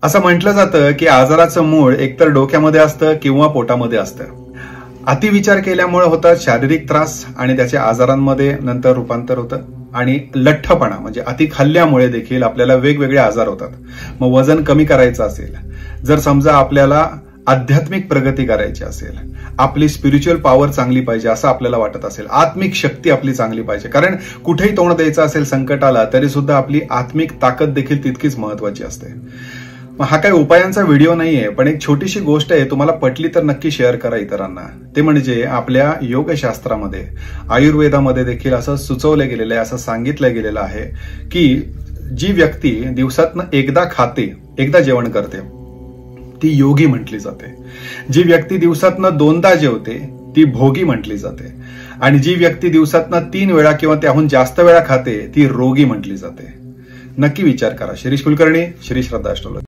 असं म्हटलं जातं की आजाराचं मूळ एकतर डोक्यामध्ये असतं किंवा पोटामध्ये असतं. अतिविचार केल्यामुळे होतात शारीरिक त्रास आणि त्याच्या आजारांमध्ये नंतर रूपांतर होतं. आणि लठ्ठपणा म्हणजे अति खाल्ल्यामुळे देखील आपल्याला वेगवेगळे आजार होतात. मग वजन कमी करायचं असेल, जर समजा आपल्याला आध्यात्मिक प्रगती करायची असेल, आपली स्पिरिच्युअल पॉवर चांगली पाहिजे असं आपल्याला वाटत असेल, आत्मिक शक्ती आपली चांगली पाहिजे, कारण कुठेही तोंड द्यायचं असेल संकटाला तरी सुद्धा आपली आत्मिक ताकद देखील तितकीच महत्वाची असते. मग हा काही उपायांचा व्हिडिओ नाहीये, पण एक छोटीशी गोष्ट आहे, तुम्हाला पटली तर नक्की शेअर करा इतरांना. ते म्हणजे आपल्या योगशास्त्रामध्ये आयुर्वेदामध्ये देखील असं सुचवलं गेलेलं आहे, असं सांगितलं गेलेलं आहे की जी व्यक्ती दिवसातनं एकदा खाते, एकदा जेवण करते ती योगी म्हटली जाते. जी व्यक्ती दिवसातनं दोनदा जेवते ती भोगी म्हटली जाते. आणि जी व्यक्ती दिवसातनं 3 वेळा किंवा त्याहून जास्त वेळा खाते ती रोगी म्हटली जाते. नक्की विचार करा. शिरीष कुलकर्णी, श्री श्रद्धा ॲस्ट्रोलॉजी.